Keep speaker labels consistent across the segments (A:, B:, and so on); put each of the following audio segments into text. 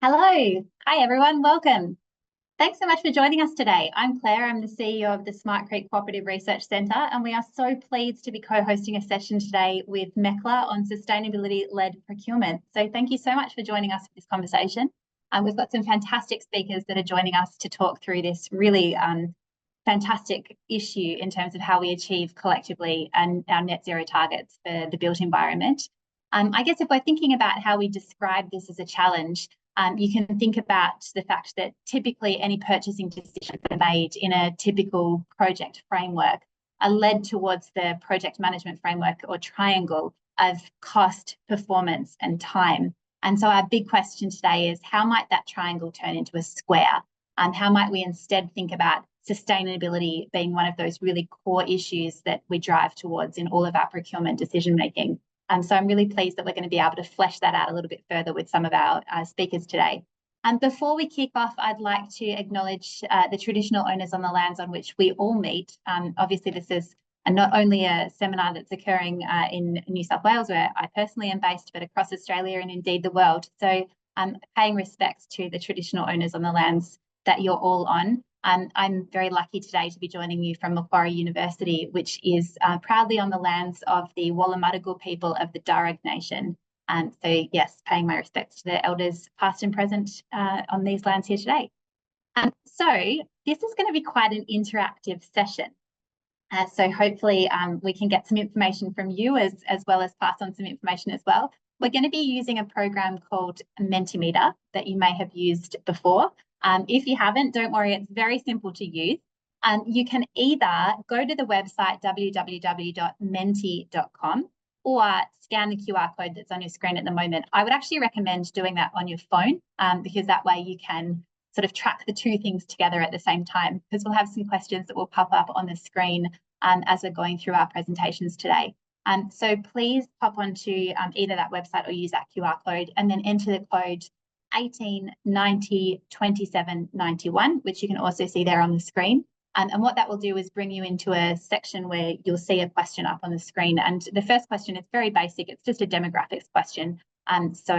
A: Hello. Hi, everyone. Welcome. Thanks so much for joining us today. I'm Claire. I'm the CEO of the Smart Creek Cooperative Research Centre, and we are so pleased to be co-hosting a session today with MECLA on sustainability-led procurement. So thank you so much for joining us for this conversation. We've got some fantastic speakers that are joining us to talk through this really fantastic issue in terms of how we achieve collectively and our net zero targets for the built environment. I guess if we're thinking about how we describe this as a challenge, you can think about the fact that typically any purchasing decisions that are made in a typical project framework are led towards the project management framework or triangle of cost, performance, and time. And so our big question today is, how might that triangle turn into a square? And how might we instead think about sustainability being one of those really core issues that we drive towards in all of our procurement decision making? So I'm really pleased that we're going to be able to flesh that out a little bit further with some of our speakers today. And before we kick off, I'd like to acknowledge the traditional owners on the lands on which we all meet. Obviously, this is not only a seminar that's occurring in New South Wales, where I personally am based, but across Australia and indeed the world. So paying respects to the traditional owners on the lands that you're all on. I'm very lucky today to be joining you from Macquarie University, which is proudly on the lands of the Wallumattagal people of the Darug Nation. So yes, paying my respects to the elders past and present on these lands here today. So this is going to be quite an interactive session. So hopefully we can get some information from you as well as pass on some information as well. We're going to be using a program called Mentimeter that you may have used before. If you haven't, don't worry, it's very simple to use. You can either go to the website www.menti.com or scan the QR code that's on your screen at the moment. I would actually recommend doing that on your phone because that way you can sort of track the two things together at the same time, because we'll have some questions that will pop up on the screen as we're going through our presentations today. So please pop onto either that website or use that QR code and then enter the code 18902791, which you can also see there on the screen. And what that will do is bring you into a section where you'll see a question up on the screen. And the first question is very basic. It's just a demographics question. So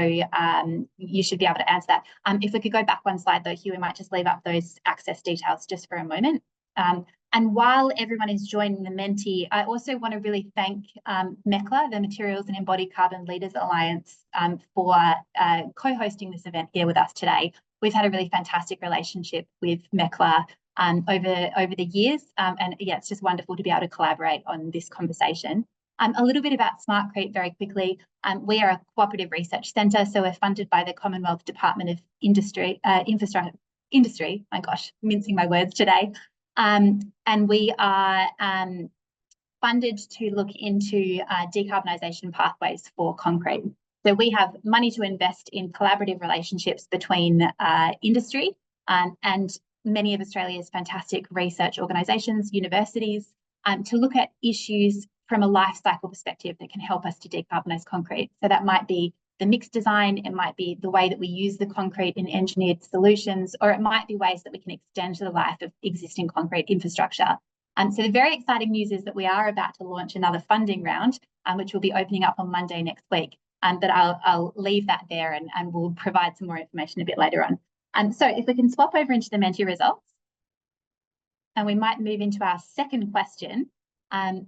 A: you should be able to answer that. If we could go back one slide though, Hugh, we might just leave up those access details just for a moment. And while everyone is joining the Menti, I also want to really thank MECLA, the Materials and Embodied Carbon Leaders Alliance, for co-hosting this event here with us today. We've had a really fantastic relationship with MECLA over the years. And yeah, it's just wonderful to be able to collaborate on this conversation. A little bit about Smart Creek very quickly. We are a cooperative research centre, so we're funded by the Commonwealth Department of Industry, my gosh, mincing my words today. And we are funded to look into decarbonisation pathways for concrete. So we have money to invest in collaborative relationships between industry and many of Australia's fantastic research organisations, universities, to look at issues from a life cycle perspective that can help us to decarbonise concrete. So that might be the mix design, it might be the way that we use the concrete in engineered solutions, or it might be ways that we can extend the life of existing concrete infrastructure. So the very exciting news is that we are about to launch another funding round, which will be opening up on Monday next week. But I'll leave that there and we'll provide some more information a bit later on. So if we can swap over into the Menti results, and we might move into our second question,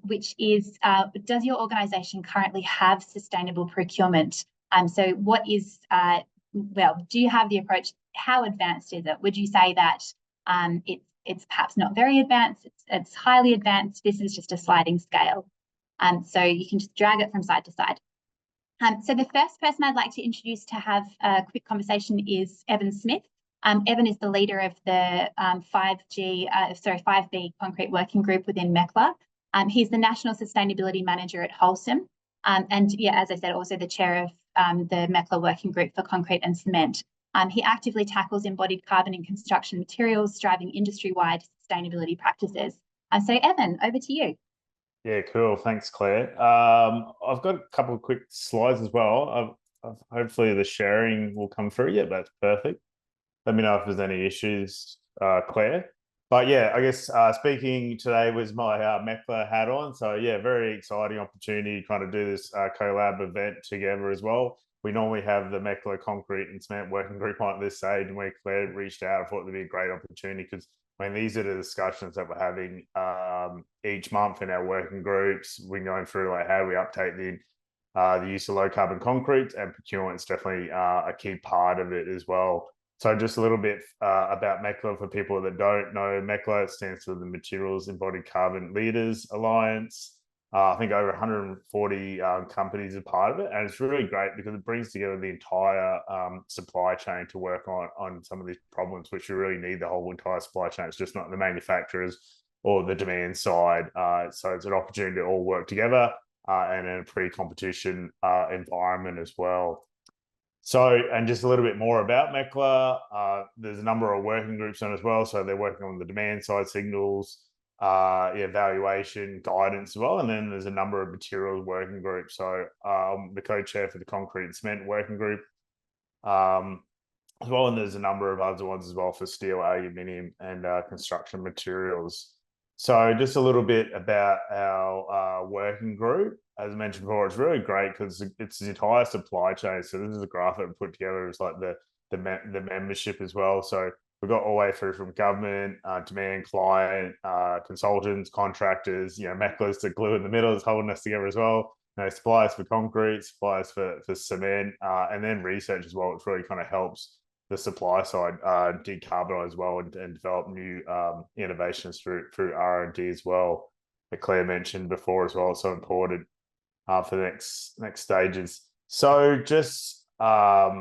A: which is, does your organisation currently have sustainable procurement? So what is, well, do you have the approach? How advanced is it? Would you say that it's perhaps not very advanced, it's highly advanced? This is just a sliding scale. So you can just drag it from side to side. So the first person I'd like to introduce to have a quick conversation is Evan Smith. Evan is the leader of the 5B Concrete Working Group within MECLA. He's the National Sustainability Manager at Holcim. And yeah, as I said, also the chair of the MECLA Working Group for Concrete and Cement. He actively tackles embodied carbon in construction materials, driving industry-wide sustainability practices. So Evan, over to you.
B: Yeah, cool. Thanks, Claire. I've got a couple of quick slides as well. Hopefully the sharing will come through. Yeah, that's perfect. Let me know if there's any issues, Claire. But yeah, I guess speaking today was my MECLA hat on. So yeah, very exciting opportunity to kind of do this collab event together as well. we normally have the Mecla concrete and cement working group on at this stage, and when Claire reached out, I thought it'd be a great opportunity because these are the discussions that we're having each month in our working groups. We're going through like how we update the use of low carbon concrete, and procurement is definitely a key part of it as well. So just a little bit about MECLA for people that don't know. MECLA stands for the Materials Embodied Carbon Leaders Alliance. I think over 140 companies are part of it, and it's really great because it brings together the entire supply chain to work on some of these problems, which you really need the whole entire supply chain. It's just not the manufacturers or the demand side. So it's an opportunity to all work together and in a pre-competition environment as well. So, and just a little bit more about MECLA, there's a number of working groups on as well. So they're working on the demand side signals, evaluation, guidance as well. And then there's a number of materials working groups. So the co-chair for the concrete and cement working group as well. And there's a number of other ones as well for steel, aluminium, and construction materials. So just a little bit about our working group. As I mentioned before, it's really great because it's the entire supply chain. So this is a graph that we put together. It's like the membership as well. So we've got all the way through from government, demand, client, consultants, contractors. MECLA's the glue in the middle is holding us together as well. Suppliers for concrete, suppliers for cement, and then research as well, which really kind of helps the supply side decarbonize as well and develop new innovations through R&D as well, that Claire mentioned before as well. It's so important for the next stages. So just a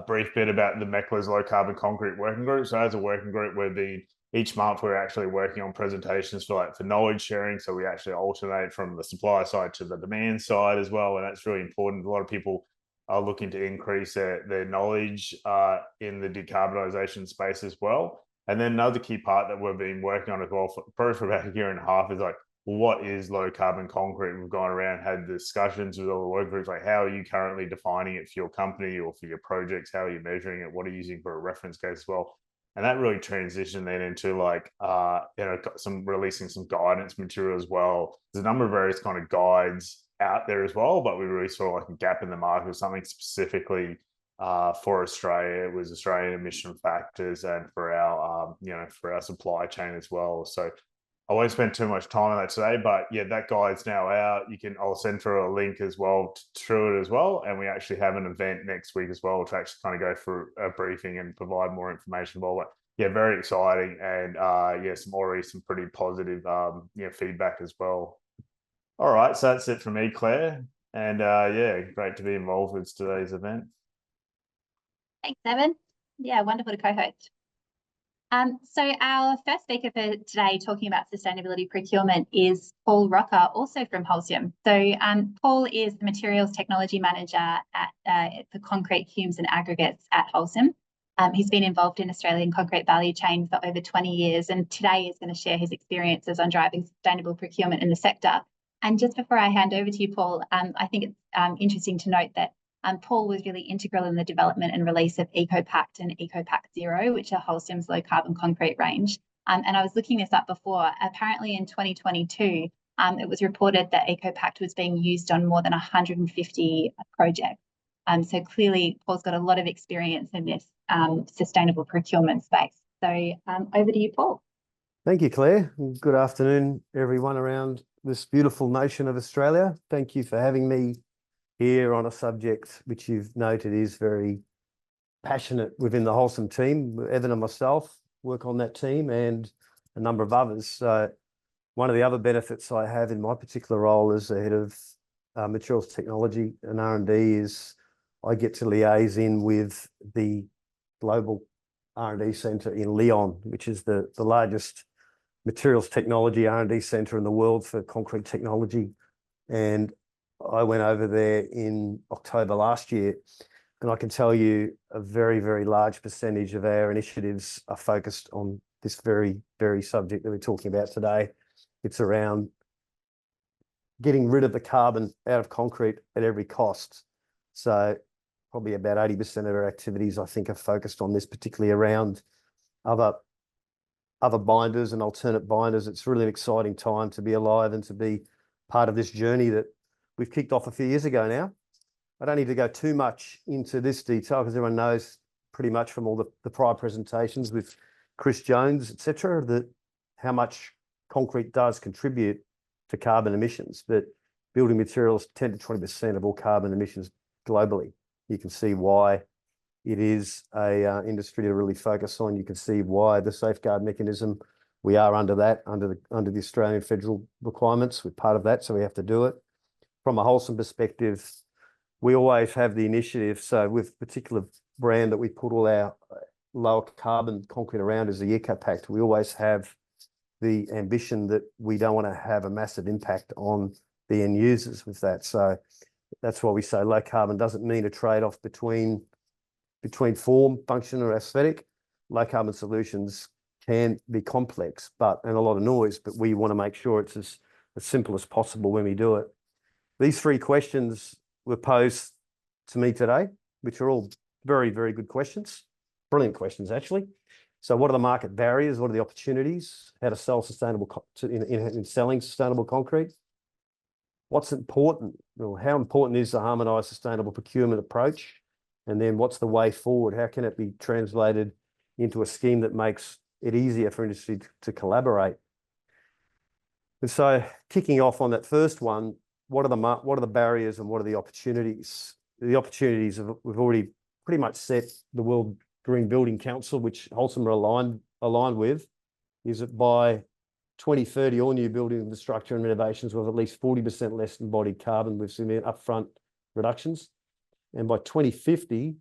B: brief bit about the MECLA's low carbon concrete working group. So as a working group, each month we're actually working on presentations for knowledge sharing. So we actually alternate from the supply side to the demand side as well, and that's really important. A lot of people are looking to increase their knowledge in the decarbonisation space as well. And then another key part that we've been working on as well for about a year and a half is what is low carbon concrete? We've gone around, had discussions with all the work groups, how are you currently defining it for your company or for your projects? How are you measuring it? What are you using for a reference case as well? And that really transitioned then into releasing some guidance material as well. There's a number of various kind of guides out there as well, but we really saw a gap in the market or something specifically for Australia. It was Australian emission factors and for our for our supply chain as well. So I won't spend too much time on that today, but yeah, that guide's now out. I'll send through a link as well through it as well. And we actually have an event next week as well to actually kind of go through a briefing and provide more information about it. Yeah, very exciting. And some pretty positive feedback as well. All right, so that's it from me, Claire. And great to be involved with today's event.
A: Thanks, Evan. Yeah, wonderful to co-host. So our first speaker for today talking about sustainability procurement is Paul Rocker, also from Holcim. So Paul is the Materials Technology Manager at the Concrete, Fumes and Aggregates at Holcim. He's been involved in Australian concrete value chain for over 20 years, and today he's going to share his experiences on driving sustainable procurement in the sector. And just before I hand over to you, Paul, I think it's interesting to note that Paul was really integral in the development and release of EcoPact and EcoPact Zero, which are Holcim's low carbon concrete range. And I was looking this up before. Apparently in 2022, it was reported that EcoPact was being used on more than 150 projects. So clearly, Paul's got a lot of experience in this sustainable procurement space. So over to you, Paul.
C: Thank you, Claire. Good afternoon, everyone around this beautiful nation of Australia. Thank you for having me here on a subject which you've noted is very passionate within the Holcim team. Evan and myself work on that team and a number of others. So one of the other benefits I have in my particular role as the head of materials technology and R&D is I get to liaise in with the global R&D centre in Lyon, which is the largest materials technology R&D centre in the world for concrete technology. And I went over there in October last year, and I can tell you a very, very large percentage of our initiatives are focused on this very, very subject that we're talking about today. It's around getting rid of the carbon out of concrete at every cost. So probably about 80% of our activities, I think, are focused on this, particularly around other binders and alternate binders. It's really an exciting time to be alive and to be part of this journey that we've kicked off a few years ago now. I don't need to go too much into this detail because everyone knows pretty much from all the prior presentations with Chris Jones, etc., that how much concrete does contribute to carbon emissions. But building materials, 10 to 20% of all carbon emissions globally. You can see why it is a industry to really focus on. You can see why the safeguard mechanism, we are under that, under the Australian federal requirements. We're part of that, so we have to do it. From a Holcim perspective, we always have the initiative. So with particular brand that we put all our lower carbon concrete around is the EcoPact. We always have the ambition that we don't want to have a massive impact on the end users with that. So that's why we say low carbon doesn't mean a trade-off between form, function, or aesthetic. Low carbon solutions can be complex, and a lot of noise, but we want to make sure it's as simple as possible when we do it. These 3 questions were posed to me today, which are all very, very good questions. Brilliant questions, actually. So what are the market barriers? What are the opportunities? How to sell sustainable in selling sustainable concrete? What's important? Well, how important is the harmonised sustainable procurement approach? And then what's the way forward? How can it be translated into a scheme that makes it easier for industry to collaborate? And so kicking off on that first one, what are the barriers and what are the opportunities? The opportunities we've already pretty much set. The World Green Building Council, which Holcim are aligned with, is that by 2030, all new building infrastructure and renovations will have at least 40% less embodied carbon with some upfront reductions. And by 2050,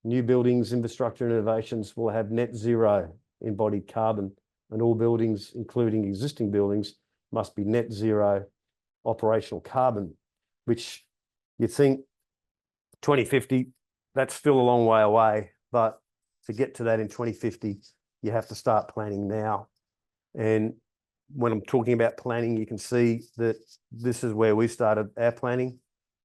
C: new buildings, infrastructure and innovations will have net zero embodied carbon, and all buildings, including existing buildings, must be net zero operational carbon, which you think 2050, that's still a long way away, but to get to that in 2050, you have to start planning now. And when I'm talking about planning, you can see that this is where we started our planning.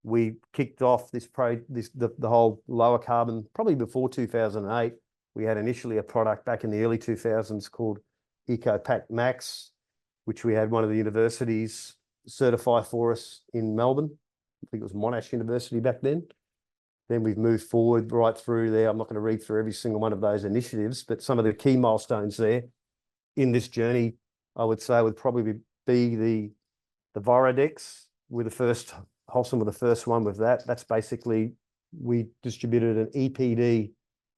C: We kicked off the whole lower carbon probably before 2008. We had initially a product back in the early 2000s called EcoPact Max, which we had one of the universities certify for us in Melbourne. I think it was Monash University back then. Then we've moved forward right through there. I'm not going to read through every single one of those initiatives, but some of the key milestones there in this journey, I would say, would probably be the Viradex with the first, Holcim with the first one with that. That's basically, we distributed an EPD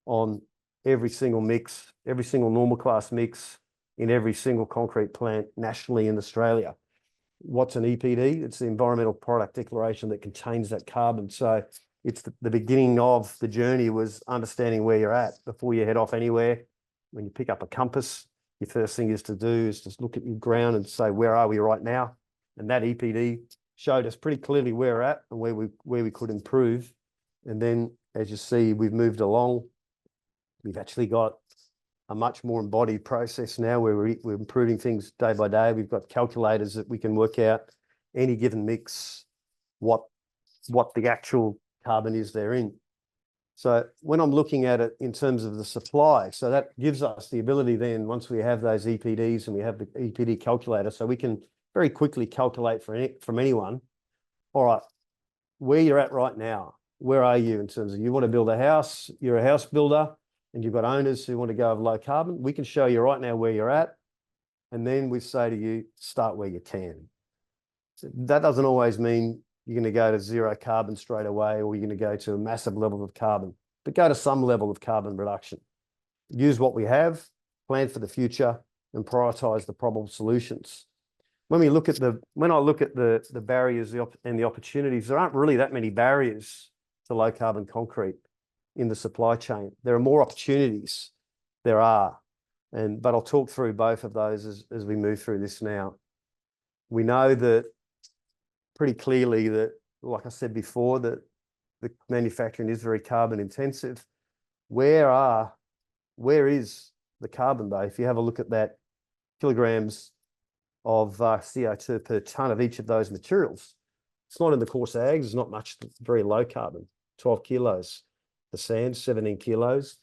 C: on every single mix, every single normal class mix in every single concrete plant nationally in Australia. What's an EPD? It's the Environmental Product Declaration that contains that carbon. So it's the beginning of the journey was understanding where you're at before you head off anywhere. When you pick up a compass, your first thing is to do is just look at your ground and say, where are we right now? And that EPD showed us pretty clearly where we're at and where we could improve. And then, as you see, we've moved along. We've actually got a much more embodied process now where we're improving things day by day. We've got calculators that we can work out any given mix, what the actual carbon is therein. So when I'm looking at it in terms of the supply, so that gives us the ability then, once we have those EPDs and we have the EPD calculator, so we can very quickly calculate from anyone, all right, where you're at right now, where are you in terms of you want to build a house, you're a house builder, and you've got owners who want to go of low carbon, we can show you right now where you're at. And then we say to you, start where you can. So that doesn't always mean you're going to go to zero carbon straight away, or you're going to go to a massive level of carbon, but go to some level of carbon reduction. Use what we have, plan for the future, and prioritize the probable solutions. When I look at the barriers and the opportunities, there aren't really that many barriers to low carbon concrete in the supply chain. There are more opportunities. There are. But I'll talk through both of those as we move through this now. We know that pretty clearly that, like I said before, that the manufacturing is very carbon intensive. Where is the carbon though? If you have a look at that kilograms of CO2 per tonne of each of those materials, it's not in the coarse ags, it's not much, very low carbon, 12 kilos. The sand, 17 kilos.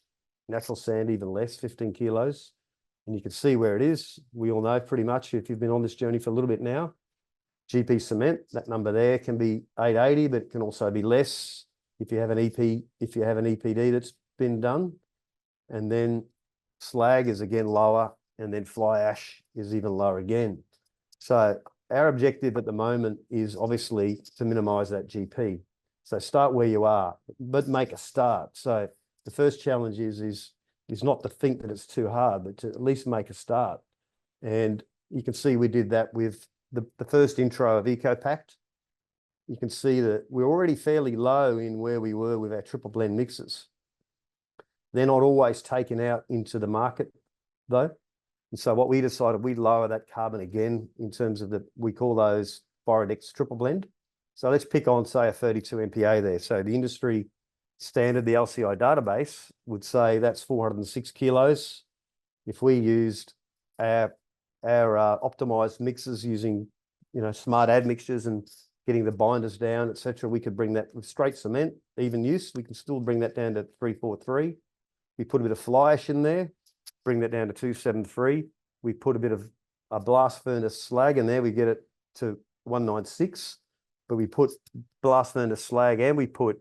C: Natural sand, even less, 15 kilos. And you can see where it is. We all know pretty much, if you've been on this journey for a little bit now, GP cement, that number there can be 880, but it can also be less. if you have an EPD that's been done, and then slag is again lower, and then fly ash is even lower again. So our objective at the moment is obviously to minimize that GP. So start where you are, but make a start. So the first challenge is not to think that it's too hard, but to at least make a start. And you can see we did that with the first intro of EcoPact. You can see that we're already fairly low in where we were with our triple blend mixes. They're not always taken out into the market though. And so what we decided, we'd lower that carbon again in terms of we call those Biorex triple blend. So let's pick on, say, a 32 MPa there. So the industry standard, the LCI database, would say that's 406 kilos. If we used our optimized mixes using, smart admixtures and getting the binders down, etc., we could bring that with straight cement, even use. We can still bring that down to 343. We put a bit of fly ash in there, bring that down to 273. We put a bit of a blast furnace slag in there, we get it to 196. But we put blast furnace slag and we put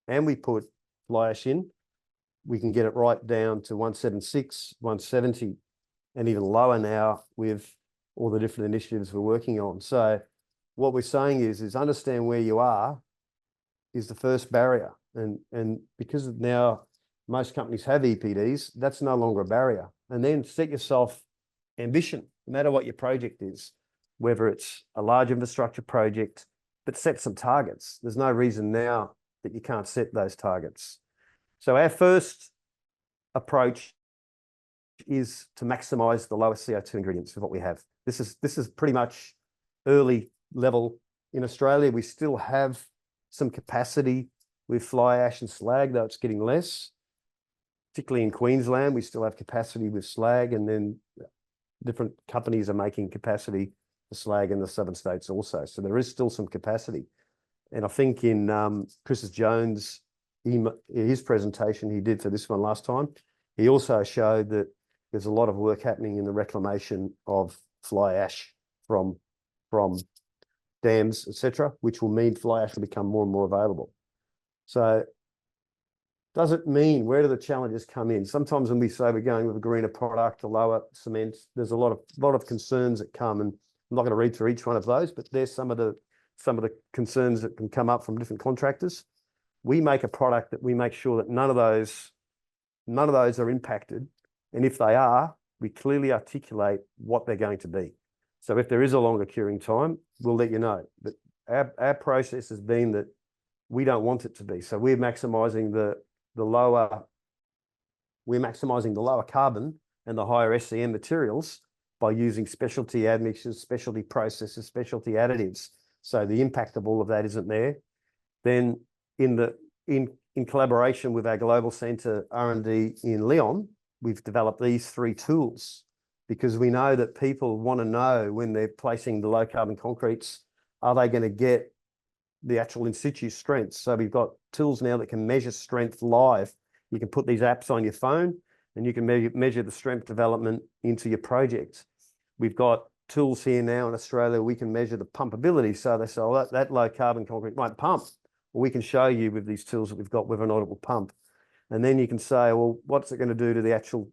C: fly ash in, we can get it right down to 176, 170, and even lower now with all the different initiatives we're working on. So what we're saying is understand where you are is the first barrier. And because now most companies have EPDs, that's no longer a barrier. And then set yourself ambition, no matter what your project is, whether it's a large infrastructure project, but set some targets. There's no reason now that you can't set those targets. So our first approach is to maximize the lowest CO2 ingredients of what we have. This is pretty much early level in Australia. We still have some capacity with fly ash and slag, though it's getting less. Particularly in Queensland, we still have capacity with slag, and then different companies are making capacity for slag in the southern states also. So there is still some capacity. And I think in Chris Jones, his presentation he did for this one last time, he also showed that there's a lot of work happening in the reclamation of fly ash from dams, etc., which will mean fly ash will become more and more available. So does it mean, where do the challenges come in? Sometimes when we say we're going with a greener product, a lower cement, there's a lot of concerns that come, and I'm not going to read through each one of those, but there's some of the concerns that can come up from different contractors. We make a product that we make sure that none of those are impacted, and if they are, we clearly articulate what they're going to be. So if there is a longer curing time, we'll let you know. But our process has been that we don't want it to be. So we're maximising the lower carbon and the higher SCM materials by using specialty admixtures, specialty processes, specialty additives. So the impact of all of that isn't there. Then in collaboration with our Global Centre R&D in Lyon, we've developed these 3 tools, because we know that people want to know when they're placing the low carbon concretes, are they going to get the actual in situ strength? So we've got tools now that can measure strength live. You can put these apps on your phone and you can measure the strength development into your project. We've got tools here now in Australia, we can measure the pumpability. So they say, oh, that low carbon concrete won't pump. Well, we can show you with these tools that we've got whether or not it will pump. And then you can say, well, what's it going to do to the actual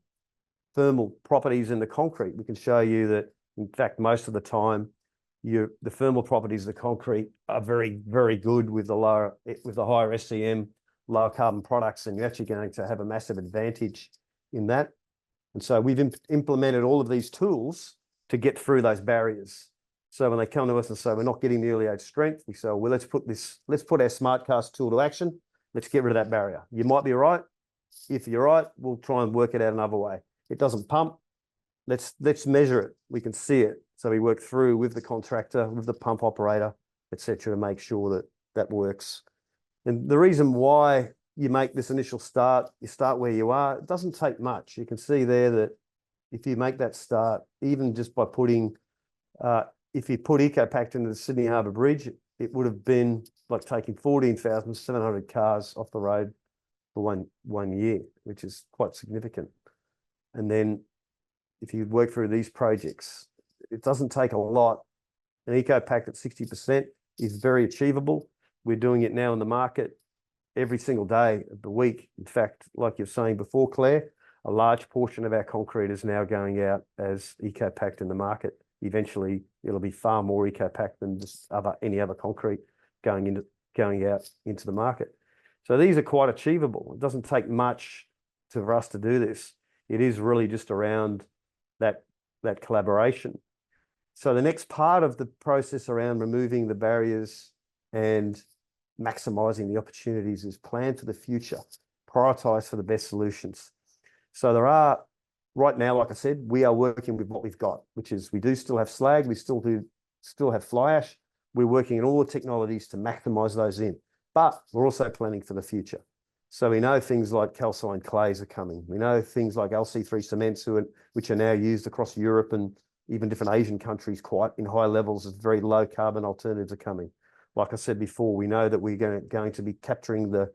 C: thermal properties in the concrete? We can show you that, in fact, most of the time, the thermal properties of the concrete are very, very good with the higher SCM, lower carbon products, and you're actually going to have a massive advantage in that. And so we've implemented all of these tools to get through those barriers. So when they come to us and say, we're not getting the early age strength, we say, well, let's put our SmartCast tool to action. Let's get rid of that barrier. You might be right. If you're right, we'll try and work it out another way. It doesn't pump. Let's measure it. We can see it. So we work through with the contractor, with the pump operator, etc., to make sure that that works. And the reason why you make this initial start, you start where you are, it doesn't take much. You can see there that if you make that start, even just by putting, if you put EcoPact into the Sydney Harbour Bridge, it would have been like taking 14,700 cars off the road for one year, which is quite significant. And then if you work through these projects, it doesn't take a lot. An EcoPact at 60% is very achievable. We're doing it now in the market. every single day of the week. In fact, like you're saying before, Claire, a large portion of our concrete is now going out as eco-packed in the market. Eventually, it'll be far more eco-packed than just any other concrete going out into the market. So these are quite achievable. It doesn't take much for us to do this. It is really just around that collaboration. So the next part of the process around removing the barriers and maximising the opportunities is plan for the future, prioritise for the best solutions. So there are, right now, like I said, we are working with what we've got, which is we do still have slag, we still have fly ash. We're working on all the technologies to maximise those in, but we're also planning for the future. So we know things like calcined clays are coming. We know things like LC3 cements, which are now used across Europe and even different Asian countries quite in high levels of very low carbon alternatives are coming. Like I said before, we know that we're going to be capturing the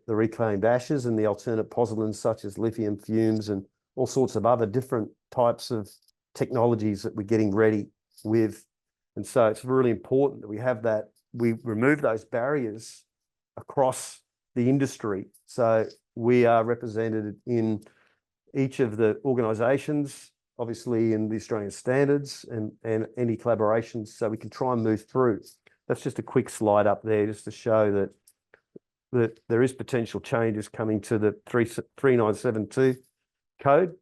C: reclaimed ashes and the alternate pozzolans such as lithium fumes and all sorts of other different types of technologies that we're getting ready with. And so it's really important that we have that, we remove those barriers across the industry. So we are represented in each of the organisations, obviously in the Australian standards and any collaborations, so we can try and move through. That's just a quick slide up there just to show that there is potential changes coming to the 3972 code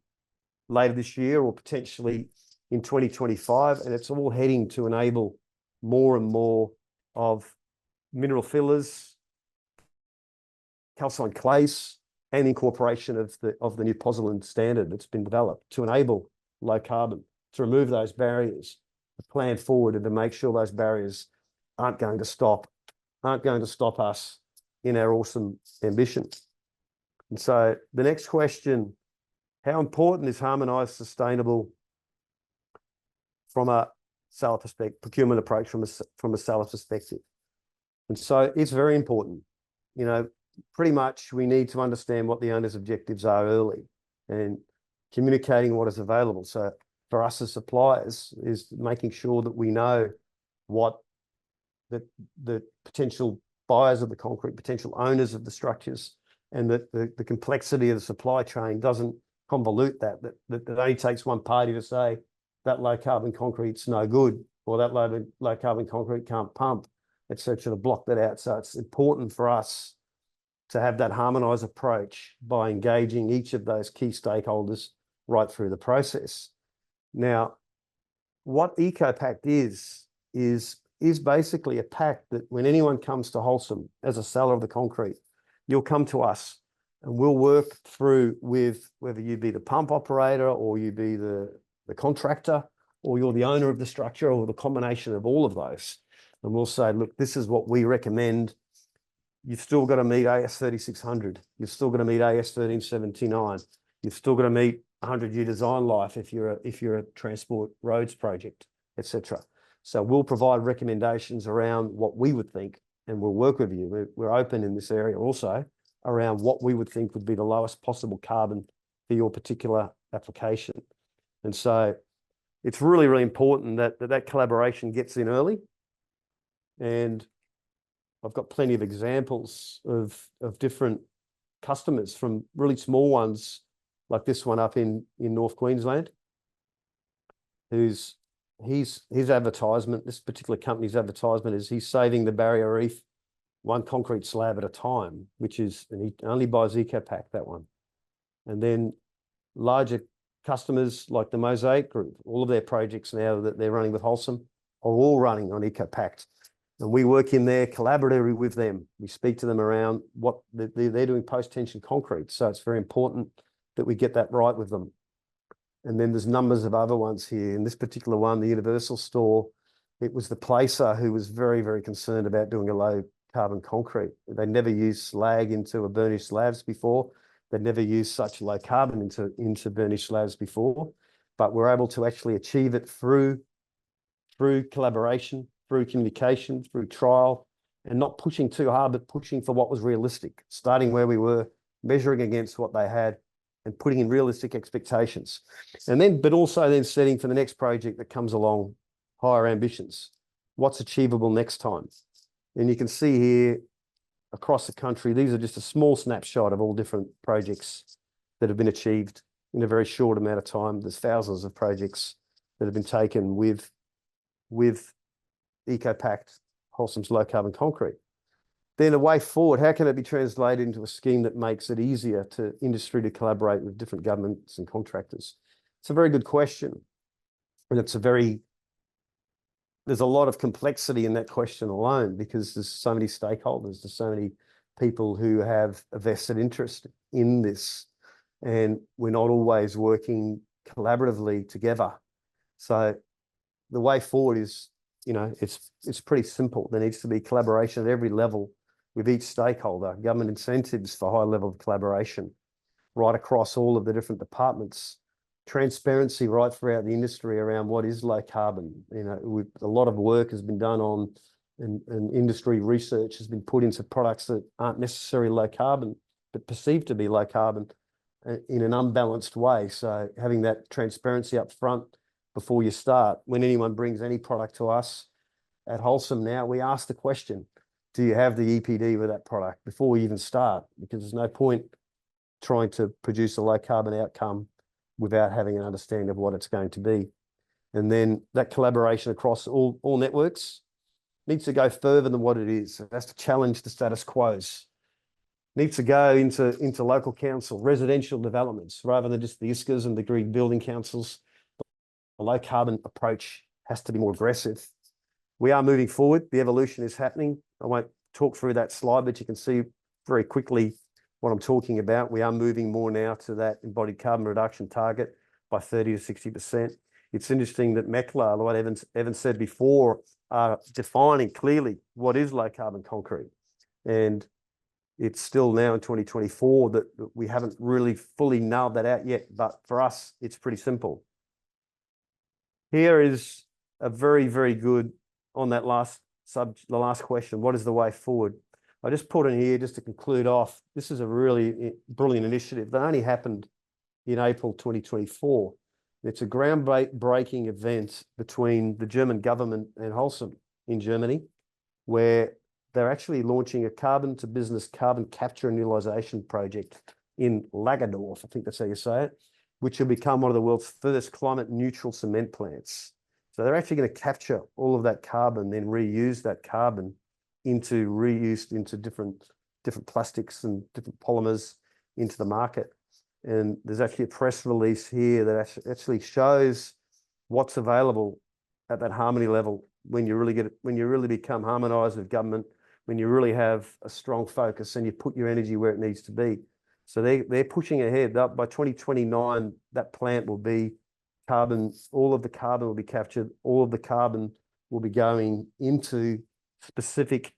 C: later this year or potentially in 2025, and it's all heading to enable more and more of mineral fillers, calcined clays, and incorporation of the new pozzolan standard that's been developed to enable low carbon, to remove those barriers, to plan forward and to make sure those barriers aren't going to stop us in our awesome ambition. And so the next question, how important is harmonised, sustainable from a seller perspective, procurement approach from a seller perspective? And so it's very important. You know, pretty much we need to understand what the owner's objectives are early and communicating what is available. So for us as suppliers is making sure that we know what the potential buyers of the concrete, potential owners of the structures, and that the complexity of the supply chain doesn't convolute that it only takes one party to say that low carbon concrete's no good or that low carbon concrete can't pump, etc., to block that out. So it's important for us to have that harmonised approach by engaging each of those key stakeholders right through the process. Now, what EcoPact is basically a pact that when anyone comes to Holcim as a seller of the concrete, you'll come to us and we'll work through with whether you be the pump operator or you be the contractor or you're the owner of the structure or the combination of all of those. And we'll say, look, this is what we recommend. You've still got to meet AS 3600. You've still got to meet AS 1379. You've still got to meet 100-year design life if you're a transport roads project, etc. So we'll provide recommendations around what we would think, and we'll work with you. We're open in this area also around what we would think would be the lowest possible carbon for your particular application. And so it's really, really important that collaboration gets in early. And I've got plenty of examples of different customers, from really small ones like this one up in North Queensland, his advertisement, this particular company's advertisement is he's saving the barrier reef one concrete slab at a time, and he only buys EcoPact, that one. And then larger customers like the Mosaic Group, all of their projects now that they're running with Holcim are all running on EcoPact. And we work in there collaboratively with them. We speak to them around what they're doing post-tension concrete. So it's very important that we get that right with them. And then there's numbers of other ones here. In this particular one, the Universal Store, it was the placer who was very, very concerned about doing a low carbon concrete. They never used slag into a burnished slabs before. They'd never used such low carbon into burnished slabs before, but we're able to actually achieve it through collaboration, through communication, through trial, and not pushing too hard, but pushing for what was realistic, starting where we were, measuring against what they had, and putting in realistic expectations. And then, but also then setting for the next project that comes along, higher ambitions. What's achievable next time? And you can see here across the country. These are just a small snapshot of all different projects that have been achieved in a very short amount of time. There's thousands of projects that have been taken with EcoPact, Holcim's low carbon concrete. Then a way forward, how can it be translated into a scheme that makes it easier to industry to collaborate with different governments and contractors? It's a very good question. And there's a lot of complexity in that question alone, because there's so many stakeholders, there's so many people who have a vested interest in this, and we're not always working collaboratively together. So the way forward is, it's pretty simple. There needs to be collaboration at every level with each stakeholder, government incentives for high level of collaboration right across all of the different departments, transparency right throughout the industry around what is low carbon. A lot of work has been done on, and industry research has been put into products that aren't necessarily low carbon, but perceived to be low carbon in an unbalanced way. So having that transparency up front before you start, when anyone brings any product to us at Holcim now, we ask the question, do you have the EPD with that product before we even start? Because there's no point trying to produce a low carbon outcome without having an understanding of what it's going to be. And then that collaboration across all networks needs to go further than what it is. It has to challenge the status quos. Needs to go into local council, residential developments, rather than just the ISCAs and the green building councils. The low carbon approach has to be more aggressive. We are moving forward. The evolution is happening. I won't talk through that slide, but you can see very quickly what I'm talking about. We are moving more now to that embodied carbon reduction target by 30 to 60%. It's interesting that MECLA, what Evan said before, are defining clearly what is low carbon concrete. And it's still now in 2024 that we haven't really fully nailed that out yet. But for us, it's pretty simple. Here is a very, very good on that the last question. What is the way forward? I just put in here just to conclude off. This is a really brilliant initiative that only happened in April 2024. It's a groundbreaking event between the German government and Holcim in Germany, where they're actually launching a carbon to business carbon capture and utilization project in Lagerdorf, I think that's how you say it, which will become one of the world's first climate neutral cement plants. So they're actually going to capture all of that carbon, then reuse that carbon into different plastics and different polymers into the market. And there's actually a press release here that actually shows what's available at that harmony level when you really become harmonized with government, when you really have a strong focus and you put your energy where it needs to be. So they're pushing ahead. By 2029, that plant will be carbon, all of the carbon will be captured, all of the carbon will be going into specific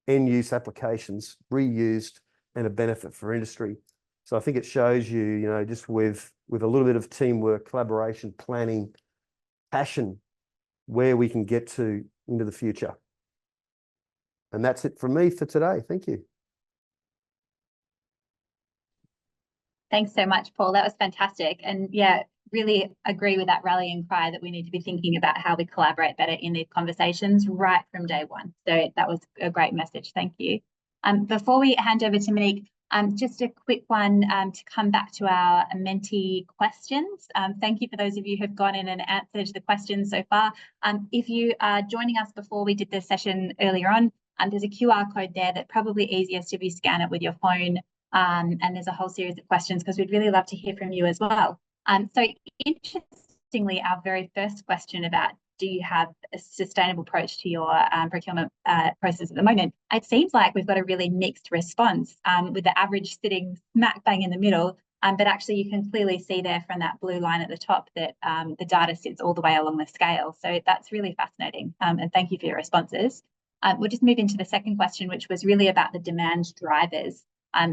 C: end-use applications, reused, and a benefit for industry. So I think it shows you, just with a little bit of teamwork, collaboration, planning, passion, where we can get to into the future. And that's it from me for today. Thank you.
A: Thanks so much, Paul. That was fantastic. And yeah, really agree with that rallying cry that we need to be thinking about how we collaborate better in these conversations right from day one. So that was a great message. Thank you. Before we hand over to Monique, just a quick one to come back to our mentee questions. Thank you for those of you who have gone in and answered the questions so far. If you are joining us before we did this session earlier on, there's a QR code there that probably easiest if you scan it with your phone. And there's a whole series of questions because we'd really love to hear from you as well. So interestingly, our very first question about do you have a sustainable approach to your procurement process at the moment? It seems like we've got a really mixed response with the average sitting smack bang in the middle. But actually you can clearly see there from that blue line at the top that the data sits all the way along the scale. So that's really fascinating. And thank you for your responses. We'll just move into the second question, which was really about the demand drivers.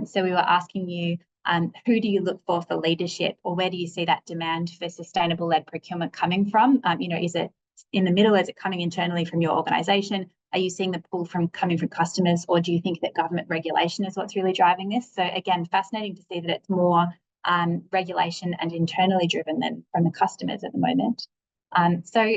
A: So we were asking you, who do you look for leadership, or where do you see that demand for sustainable led procurement coming from? Is it in the middle? Is it coming internally from your organisation? Are you seeing the pull coming from customers, or do you think that government regulation is what's really driving this? So again, fascinating to see that it's more regulation and internally driven than from the customers at the moment. So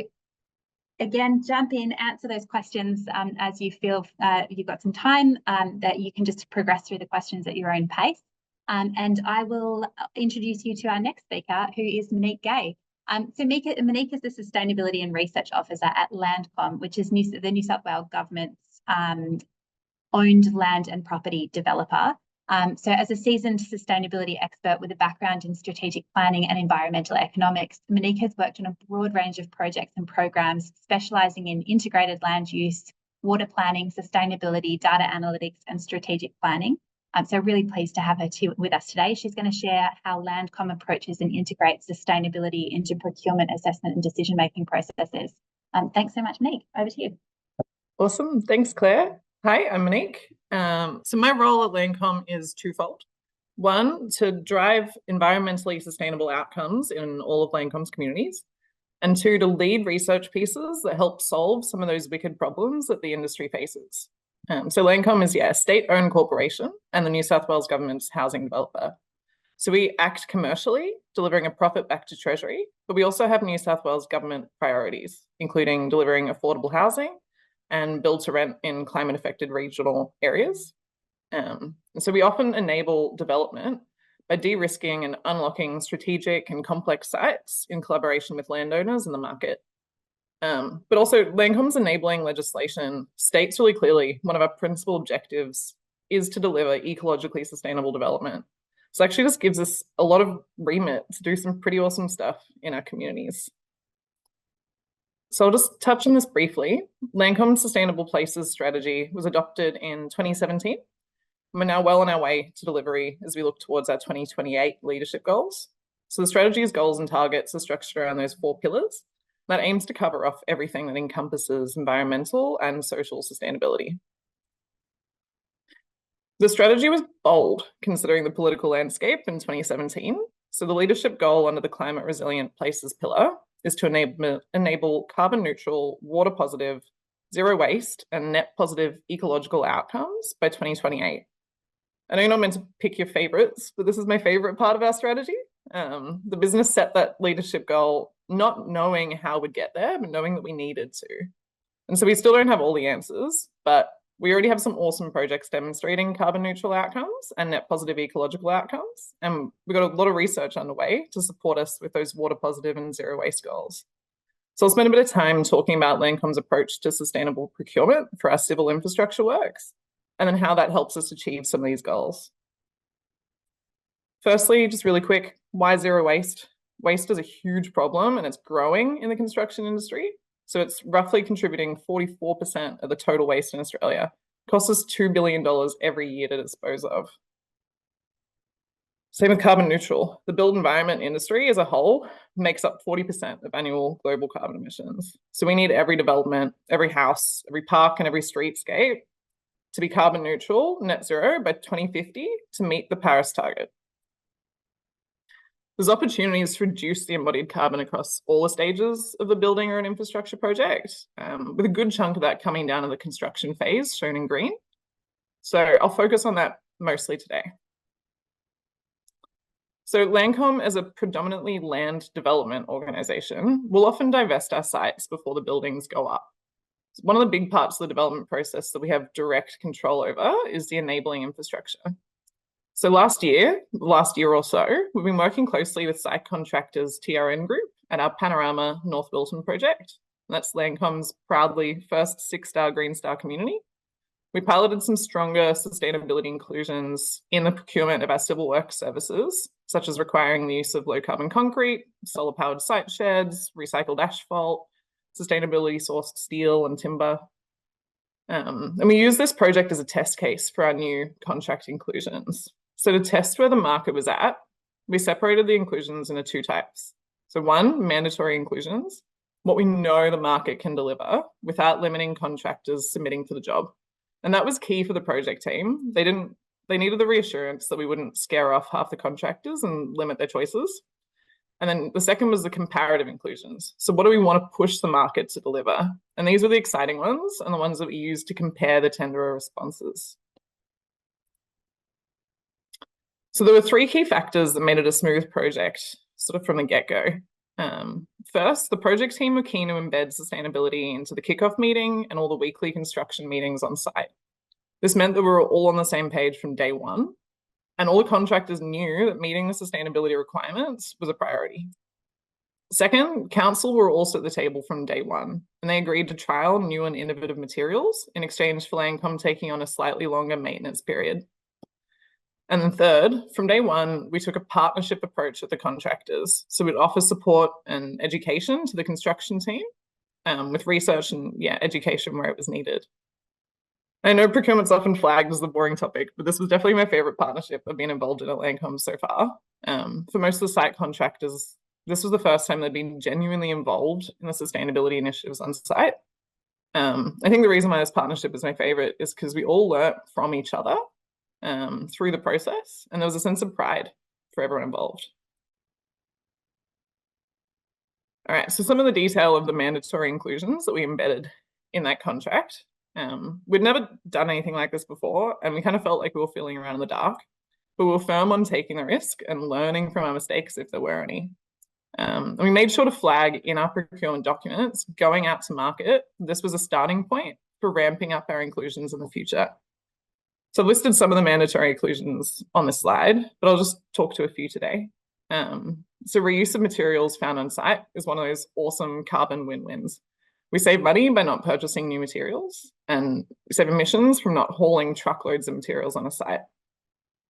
A: again, jump in, answer those questions as you feel you've got some time, that you can just progress through the questions at your own pace. And I will introduce you to our next speaker, who is Monique Gay. So Monique is the Sustainability and Research Officer at Landcom, which is the New South Wales Government's owned land and property developer. So as a seasoned sustainability expert with a background in strategic planning and environmental economics, Monique has worked on a broad range of projects and programs specialising in integrated land use, water planning, sustainability, data analytics and strategic planning. So really pleased to have her with us today. She's going to share how Landcom approaches and integrates sustainability into procurement, assessment and decision-making processes. Thanks so much, Monique. Over to you.
D: Awesome. Thanks, Claire. Hi, I'm Monique. So my role at Landcom is twofold. One, to drive environmentally sustainable outcomes in all of Landcom's communities. And two, to lead research pieces that help solve some of those wicked problems that the industry faces. So Landcom is, a state-owned corporation and the New South Wales Government's housing developer. So we act commercially, delivering a profit back to Treasury, but we also have New South Wales Government priorities, including delivering affordable housing and build to rent in climate-affected regional areas. And so we often enable development by de-risking and unlocking strategic and complex sites in collaboration with landowners and the market. But also Landcom's enabling legislation states really clearly one of our principal objectives is to deliver ecologically sustainable development. So actually this gives us a lot of remit to do some pretty awesome stuff in our communities. So I'll just touch on this briefly. Landcom's Sustainable Places strategy was adopted in 2017. We're now well on our way to delivery as we look towards our 2028 leadership goals. So the strategy's goals and targets are structured around those 4 pillars that aims to cover off everything that encompasses environmental and social sustainability. The strategy was bold considering the political landscape in 2017. So the leadership goal under the Climate Resilient Places pillar is to enable carbon neutral, water positive, zero waste and net positive ecological outcomes by 2028. I know you're not meant to pick your favorites, but this is my favorite part of our strategy. The business set that leadership goal not knowing how we'd get there, but knowing that we needed to. And so we still don't have all the answers, but we already have some awesome projects demonstrating carbon neutral outcomes and net positive ecological outcomes. And we've got a lot of research underway to support us with those water positive and zero waste goals. So I'll spend a bit of time talking about Landcom's approach to sustainable procurement for our civil infrastructure works, and then how that helps us achieve some of these goals. Firstly, just really quick, why zero waste? Waste is a huge problem and it's growing in the construction industry. So it's roughly contributing 44% of the total waste in Australia. It costs us $2 billion every year to dispose of. Same with carbon neutral. The built environment industry as a whole makes up 40% of annual global carbon emissions. So we need every development, every house, every park and every streetscape to be carbon neutral, net zero by 2050 to meet the Paris target. There's opportunities to reduce the embodied carbon across all the stages of the building or an infrastructure project, with a good chunk of that coming down to the construction phase, shown in green. So I'll focus on that mostly today. So Landcom, as a predominantly land development organisation, will often divest our sites before the buildings go up. One of the big parts of the development process that we have direct control over is the enabling infrastructure. So last year or so, we've been working closely with site contractors TRN Group at our Panorama North Wilton project. And that's Landcom's proudly first 6-star Green Star community. We piloted some stronger sustainability inclusions in the procurement of our civil works services, such as requiring the use of low carbon concrete, solar powered site sheds, recycled asphalt, sustainability sourced steel and timber. And we use this project as a test case for our new contract inclusions. So to test where the market was at, we separated the inclusions into 2 types. So one, mandatory inclusions, what we know the market can deliver without limiting contractors submitting for the job. And that was key for the project team. They needed the reassurance that we wouldn't scare off half the contractors and limit their choices. And then the second was the comparative inclusions. So what do we want to push the market to deliver? And these were the exciting ones and the ones that we used to compare the tenderer responses. So there were 3 key factors that made it a smooth project, sort of from the get-go. First, the project team were keen to embed sustainability into the kickoff meeting and all the weekly construction meetings on site. This meant that we were all on the same page from day one, and all the contractors knew that meeting the sustainability requirements was a priority. Second, council were also at the table from day one, and they agreed to trial new and innovative materials in exchange for Landcom taking on a slightly longer maintenance period. And then third, from day one, we took a partnership approach with the contractors. So we'd offer support and education to the construction team with research and education where it was needed. I know procurement's often flagged as the boring topic, but this was definitely my favorite partnership I've been involved in at Landcom so far. For most of the site contractors, this was the first time they'd been genuinely involved in the sustainability initiatives on site. I think the reason why this partnership is my favorite is because we all learnt from each other through the process, and there was a sense of pride for everyone involved. All right, so some of the detail of the mandatory inclusions that we embedded in that contract. We'd never done anything like this before, and we kind of felt like we were feeling around in the dark, but we were firm on taking the risk and learning from our mistakes if there were any. And we made sure to flag in our procurement documents going out to market, this was a starting point for ramping up our inclusions in the future. So I've listed some of the mandatory inclusions on this slide, but I'll just talk to a few today. So reuse of materials found on site is one of those awesome carbon win-wins. We save money by not purchasing new materials, and we save emissions from not hauling truckloads of materials on a site.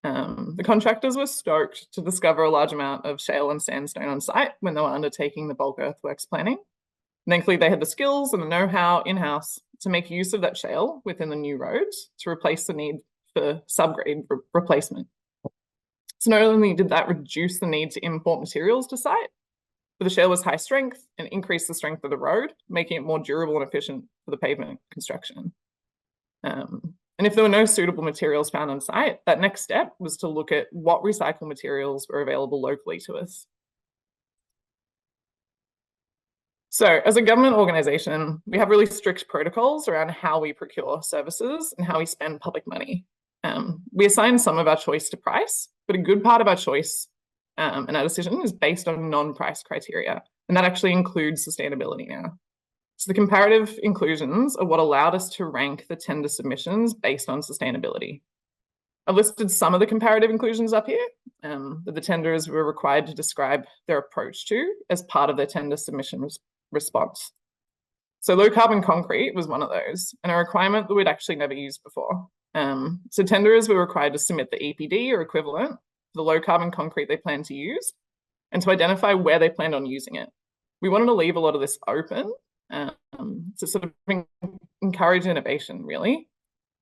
D: The contractors were stoked to discover a large amount of shale and sandstone on site when they were undertaking the bulk earthworks planning. Thankfully, they had the skills and the know-how in-house to make use of that shale within the new roads to replace the need for subgrade replacement. So not only did that reduce the need to import materials to site, but the shale was high strength and increased the strength of the road, making it more durable and efficient for the pavement construction. And if there were no suitable materials found on site, that next step was to look at what recycled materials were available locally to us. So as a government organisation, we have really strict protocols around how we procure services and how we spend public money. We assign some of our choice to price, but a good part of our choice and our decision is based on non-price criteria, and that actually includes sustainability now. So the comparative inclusions are what allowed us to rank the tender submissions based on sustainability. I've listed some of the comparative inclusions up here that the tenders were required to describe their approach to as part of their tender submission response. So low carbon concrete was one of those, and a requirement that we'd actually never used before. So tenderers were required to submit the EPD or equivalent for the low carbon concrete they planned to use and to identify where they planned on using it. We wanted to leave a lot of this open to sort of encourage innovation, really.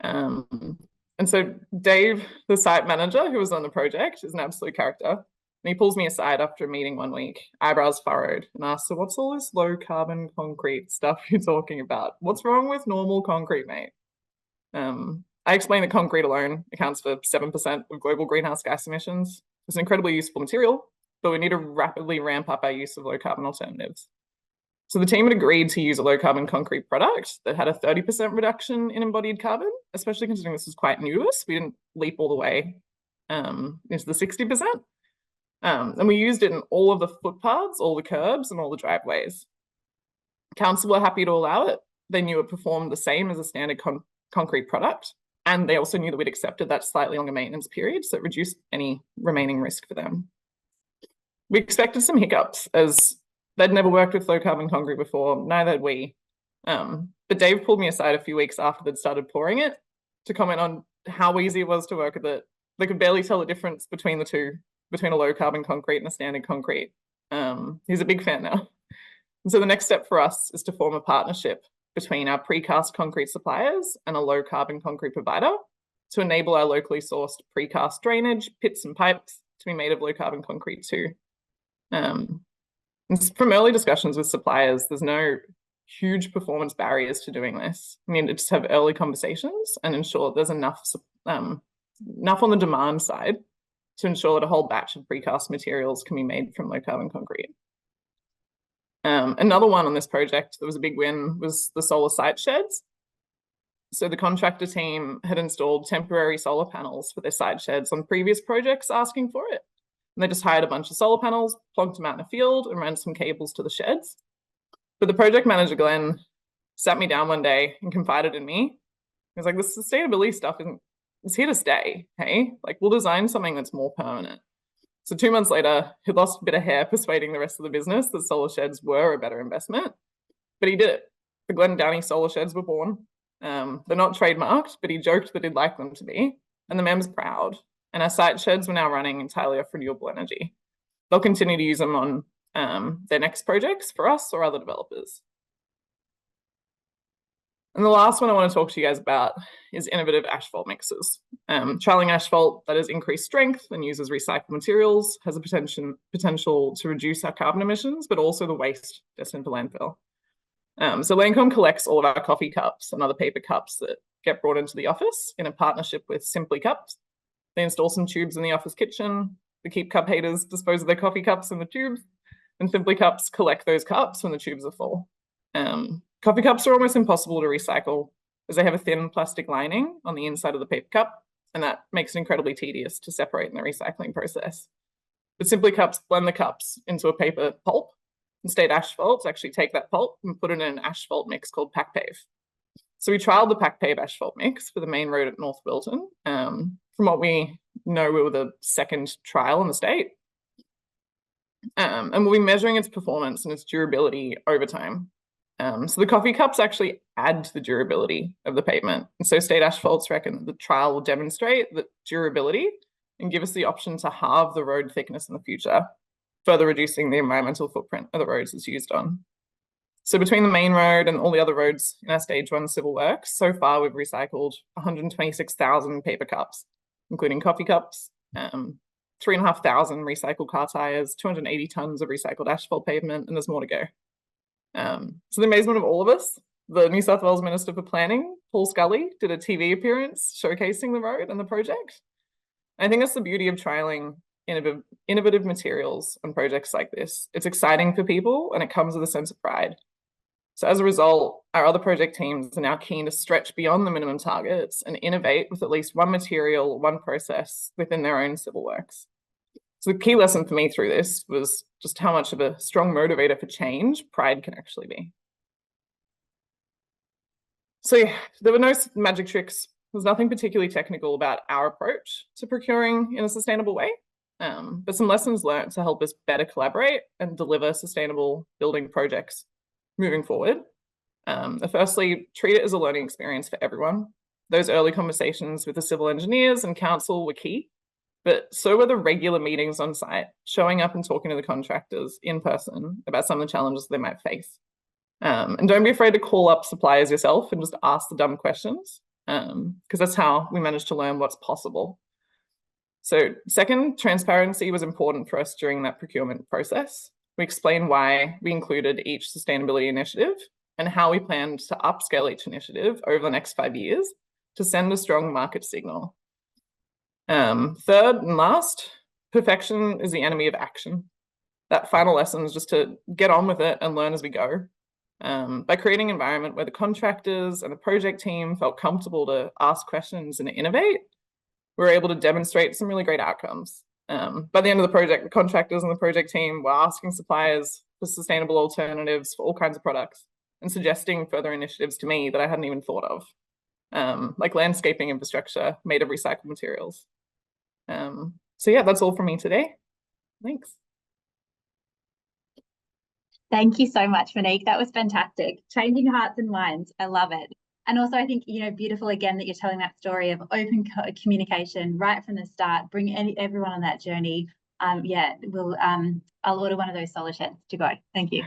D: And so Dave, the site manager who was on the project, is an absolute character. And he pulls me aside after a meeting one week, eyebrows furrowed, and asks, so what's all this low carbon concrete stuff you're talking about? What's wrong with normal concrete, mate? I explained that concrete alone accounts for 7% of global greenhouse gas emissions. It's an incredibly useful material, but we need to rapidly ramp up our use of low carbon alternatives. So the team had agreed to use a low carbon concrete product that had a 30% reduction in embodied carbon, especially considering this was quite new to us. We didn't leap all the way into the 60%. And we used it in all of the footpaths, all the curbs, and all the driveways. Council were happy to allow it. They knew it performed the same as a standard concrete product. And they also knew that we'd accepted that slightly longer maintenance period, so it reduced any remaining risk for them. We expected some hiccups as they'd never worked with low carbon concrete before, neither had we. But Dave pulled me aside a few weeks after they'd started pouring it to comment on how easy it was to work with it. They could barely tell the difference between the two, between a low carbon concrete and a standard concrete. He's a big fan now. And so the next step for us is to form a partnership between our precast concrete suppliers and a low carbon concrete provider to enable our locally sourced precast drainage, pits and pipes to be made of low carbon concrete too. And from early discussions with suppliers, there's no huge performance barriers to doing this. We need to just have early conversations and ensure there's enough on the demand side to ensure that a whole batch of precast materials can be made from low carbon concrete. Another one on this project that was a big win was the solar site sheds. So the contractor team had installed temporary solar panels for their site sheds on previous projects asking for it. And they just hired a bunch of solar panels, plonked them out in a field, and ran some cables to the sheds. But the project manager, Glenn, sat me down one day and confided in me. He was like, this sustainability stuff is here to stay, hey? Like, we'll design something that's more permanent. So 2 months later, he lost a bit of hair persuading the rest of the business that solar sheds were a better investment, but he did it. The Glen Downey solar sheds were born. They're not trademarked, but he joked that he'd like them to be, and the mem's proud. And our site sheds are now running entirely off renewable energy. They'll continue to use them on their next projects for us or other developers. And the last one I want to talk to you guys about is innovative asphalt mixes. Trialing asphalt that has increased strength and uses recycled materials has a potential to reduce our carbon emissions, but also the waste destined for landfill. So Landcom collects all of our coffee cups and other paper cups that get brought into the office in a partnership with Simply Cups. They install some tubes in the office kitchen. The Keep Cup haters dispose of their coffee cups in the tubes, and Simply Cups collect those cups when the tubes are full. Coffee cups are almost impossible to recycle as they have a thin plastic lining on the inside of the paper cup, and that makes it incredibly tedious to separate in the recycling process. But Simply Cups blend the cups into a paper pulp, and State Asphalt actually take that pulp and put it in an asphalt mix called PackPave. So we trialed the PackPave asphalt mix for the main road at North Wilton. From what we know, we were the second trial in the state. And we'll be measuring its performance and its durability over time. So the coffee cups actually add to the durability of the pavement. And so State Asphalts reckon that the trial will demonstrate the durability and give us the option to halve the road thickness in the future, further reducing the environmental footprint of the roads it's used on. So between the main road and all the other roads in our stage 1 civil works, so far we've recycled 126,000 paper cups, including coffee cups, 3,500 recycled car tires, 280 tons of recycled asphalt pavement, and there's more to go. So the amazement of all of us, the New South Wales Minister for Planning, Paul Scully, did a TV appearance showcasing the road and the project. I think that's the beauty of trialling innovative materials on projects like this. It's exciting for people and it comes with a sense of pride. So as a result, our other project teams are now keen to stretch beyond the minimum targets and innovate with at least one material, one process within their own civil works. So the key lesson for me through this was just how much of a strong motivator for change pride can actually be. So yeah, there were no magic tricks. There's nothing particularly technical about our approach to procuring in a sustainable way, but some lessons learned to help us better collaborate and deliver sustainable building projects moving forward. Firstly, treat it as a learning experience for everyone. Those early conversations with the civil engineers and council were key, but so were the regular meetings on site, showing up and talking to the contractors in person about some of the challenges they might face. And don't be afraid to call up suppliers yourself and just ask the dumb questions, because that's how we managed to learn what's possible. So second, transparency was important for us during that procurement process. We explained why we included each sustainability initiative and how we planned to upscale each initiative over the next 5 years to send a strong market signal. Third and last, perfection is the enemy of action. That final lesson is just to get on with it and learn as we go. By creating an environment where the contractors and the project team felt comfortable to ask questions and innovate, we were able to demonstrate some really great outcomes. By the end of the project, the contractors and the project team were asking suppliers for sustainable alternatives for all kinds of products and suggesting further initiatives to me that I hadn't even thought of, like landscaping infrastructure made of recycled materials. So yeah, that's all from me today. Thanks.
A: Thank you so much, Monique. That was fantastic. Changing hearts and minds. I love it. And also, I think, beautiful again that you're telling that story of open communication right from the start. Bring everyone on that journey. Yeah, I'll order one of those solar sheds to go. Thank you.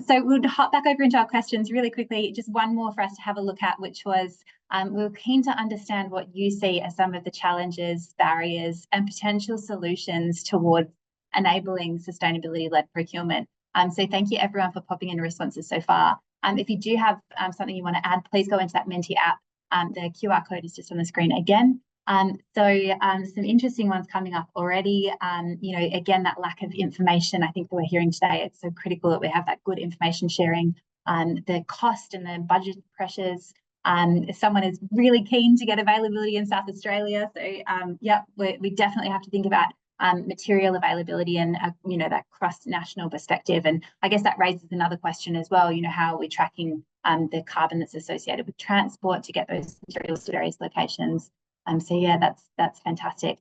A: So we'll hop back over into our questions really quickly. Just one more for us to have a look at, which was we're keen to understand what you see as some of the challenges, barriers, and potential solutions towards enabling sustainability-led procurement. So thank you everyone for popping in responses so far. If you do have something you want to add, please go into that Menti app. The QR code is just on the screen again. Some interesting ones coming up already. Again, that lack of information, I think that we're hearing today, it's so critical that we have that good information sharing. The cost and the budget pressures, Someone is really keen to get availability in South Australia. So yeah, we definitely have to think about material availability and you know, that cross-national perspective. And I guess that raises another question as well. You know, how are we tracking the carbon that's associated with transport to get those materials to various locations? So yeah, that's fantastic.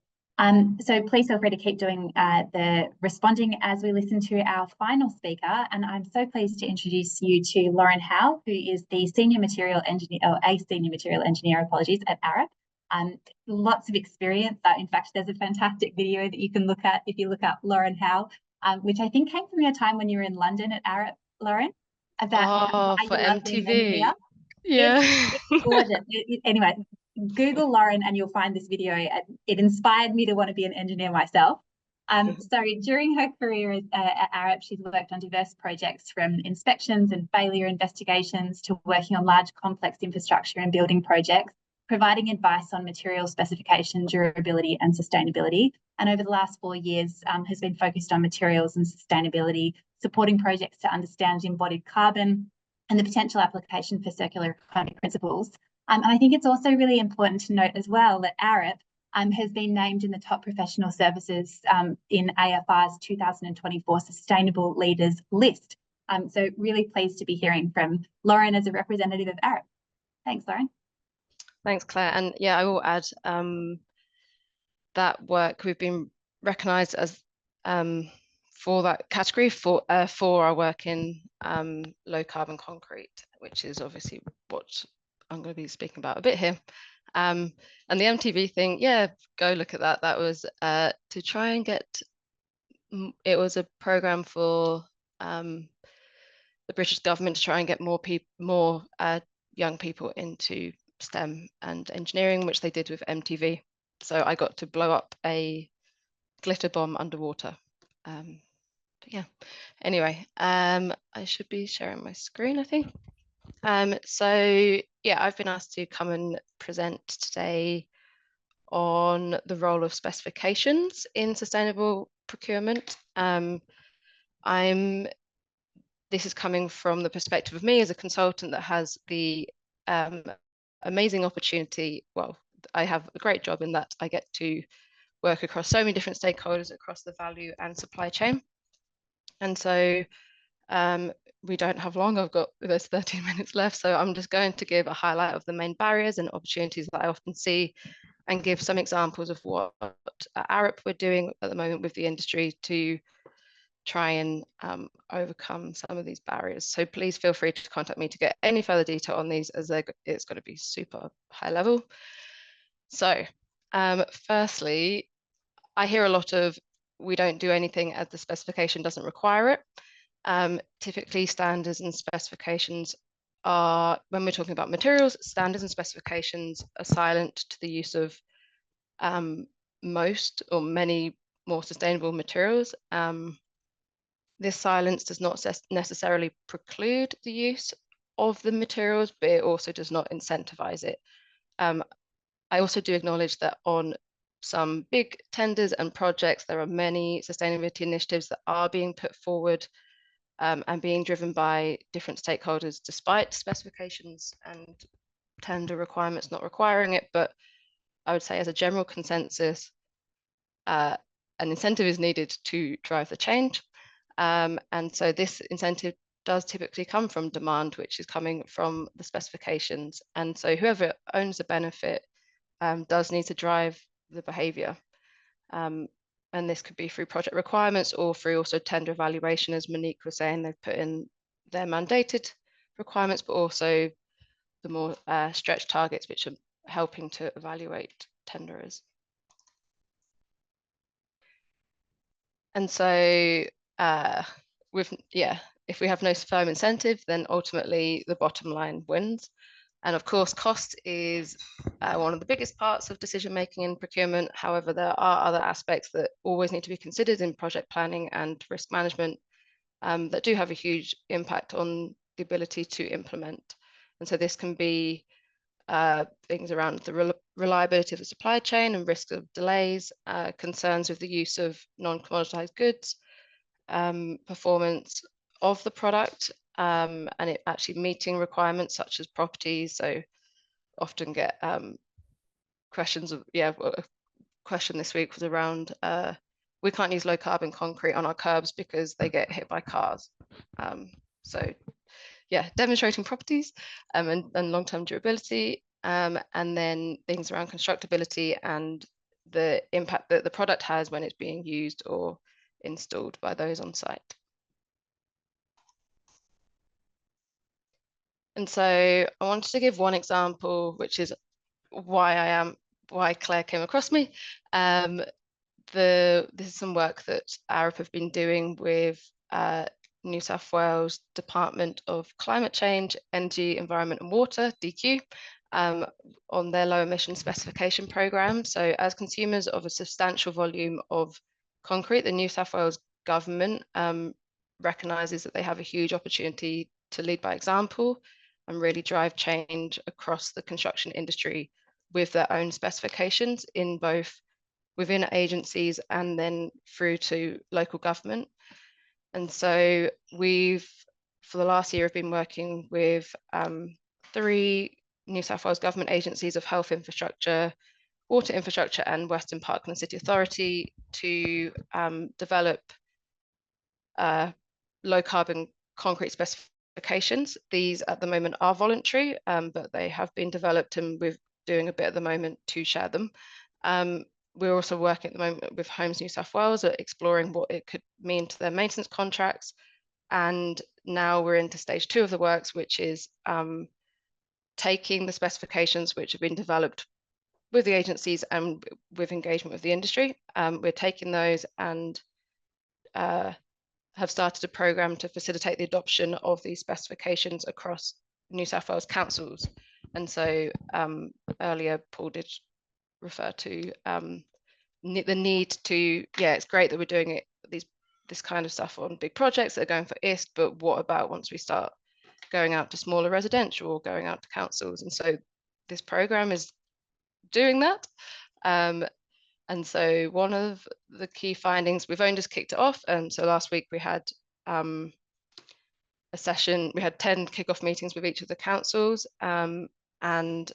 A: So please feel free to keep doing the responding as we listen to our final speaker. And I'm so pleased to introduce you to Lauren Howe, who is the Senior Material Engineer, or a Senior Material Engineer, apologies, at ARUP. Lots of experience. In fact, there's a fantastic video that you can look at if you look up Lauren Howe, which I think came from your time when you were in London at ARUP, Lauren, about
E: for MTV. Yeah.
A: It's gorgeous. Anyway, Google Lauren and you'll find this video. It inspired me to want to be an engineer myself. So during her career at ARUP, she's worked on diverse projects, from inspections and failure investigations to working on large complex infrastructure and building projects, providing advice on material specification, durability and sustainability. And over the last 4 years has been focused on materials and sustainability, supporting projects to understand embodied carbon and the potential application for circular economy principles. And I think it's also really important to note as well that ARUP has been named in the top professional services in AFR's 2024 Sustainable Leaders list. So really pleased to be hearing from Lauren as a representative of ARUP. Thanks, Lauren.
E: Thanks, Claire. And yeah, I will add that work, we've been recognised as for that category for our work in low carbon concrete, which is obviously what I'm going to be speaking about a bit here. And the MTV thing, yeah, go look at that. That was to try and get, it was a program for the British government to try and get more young people into STEM and engineering, which they did with MTV. So I got to blow up a glitter bomb underwater. But yeah, anyway, I should be sharing my screen, I think. So yeah, I've been asked to come and present today on the role of specifications in sustainable procurement. This is coming from the perspective of me as a consultant that has the amazing opportunity. Well, I have a great job in that I get to work across so many different stakeholders across the value and supply chain. And so we don't have long. There's 13 minutes left, so I'm just going to give a highlight of the main barriers and opportunities that I often see, and give some examples of what at ARUP we're doing at the moment with the industry to try and overcome some of these barriers. So please feel free to contact me to get any further detail on these, as it's going to be super high level. So firstly, I hear a lot of, we don't do anything as the specification doesn't require it. Typically standards and specifications are, when we're talking about materials, standards and specifications are silent to the use of most or many more sustainable materials. This silence does not necessarily preclude the use of the materials, but it also does not incentivize it. I also do acknowledge that on some big tenders and projects, there are many sustainability initiatives that are being put forward and being driven by different stakeholders, despite specifications and tender requirements not requiring it. But I would say, as a general consensus, an incentive is needed to drive the change. And so this incentive does typically come from demand, which is coming from the specifications. And so whoever owns the benefit does need to drive the behavior. And this could be through project requirements or through also tender evaluation, as Monique was saying. They've put in their mandated requirements, but also the more stretched targets, which are helping to evaluate tenderers. And so if we have no firm incentive, then ultimately the bottom line wins. And of course, cost is one of the biggest parts of decision making in procurement. However, there are other aspects that always need to be considered in project planning and risk management that do have a huge impact on the ability to implement. And so this can be things around the reliability of the supply chain and risk of delays, concerns with the use of non-commoditized goods, performance of the product, and it actually meeting requirements such as properties, so often get questions of, yeah, a question this week was around, we can't use low carbon concrete on our curbs because they get hit by cars. So yeah, demonstrating properties and long-term durability, and then things around constructability and the impact that the product has when it's being used or installed by those on site. And so I wanted to give one example, which is why Claire came across me. This is some work that ARUP have been doing with New South Wales Department of Climate Change, Energy, Environment and Water, DQ, on their low emission specification program. So as consumers of a substantial volume of concrete, the New South Wales government recognises that they have a huge opportunity to lead by example and really drive change across the construction industry with their own specifications in both within agencies and then through to local government. And so we've, for the last year, have been working with 3 New South Wales government agencies of health infrastructure, water infrastructure and Western Parkland City Authority to develop low carbon concrete specifications. These at the moment are voluntary, but they have been developed and we're doing a bit at the moment to share them. We're also working at the moment with Homes New South Wales at exploring what it could mean to their maintenance contracts. And now we're into stage 2 of the works, which is taking the specifications which have been developed with the agencies and with engagement with the industry. We're taking those and have started a program to facilitate the adoption of these specifications across New South Wales councils. And so earlier Paul did refer to the need to, yeah, it's great that we're doing it, this kind of stuff on big projects that are going for IST, but what about once we start going out to smaller residential or going out to councils? And so this program is doing that. And so one of the key findings, we've only just kicked it off. And so last week we had a session, we had 10 kickoff meetings with each of the councils. And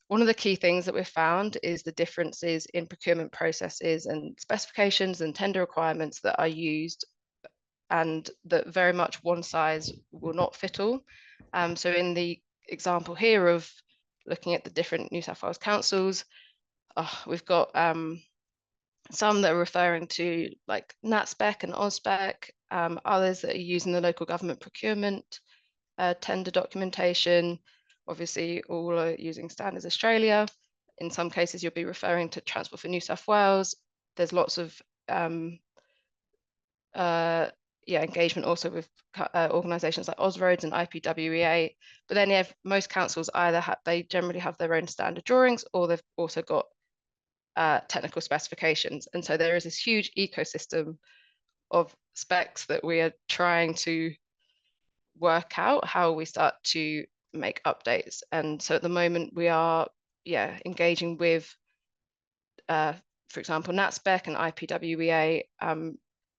E: one of the key things that we've found is the differences in procurement processes and specifications and tender requirements that are used, and that very much one size will not fit all. So in the example here of looking at the different New South Wales councils, we've got some that are referring to like NatSpec and AusSpec, others that are using the local government procurement tender documentation. Obviously, all are using Standards Australia. In some cases, you'll be referring to Transport for New South Wales. There's lots of engagement also with organisations like Ausroads and IPWEA. But then you have most councils either they generally have their own standard drawings, or they've also got technical specifications. And so there is this huge ecosystem of specs that we are trying to work out how we start to make updates. And so at the moment we are engaging with for example NatSpec and IPWEA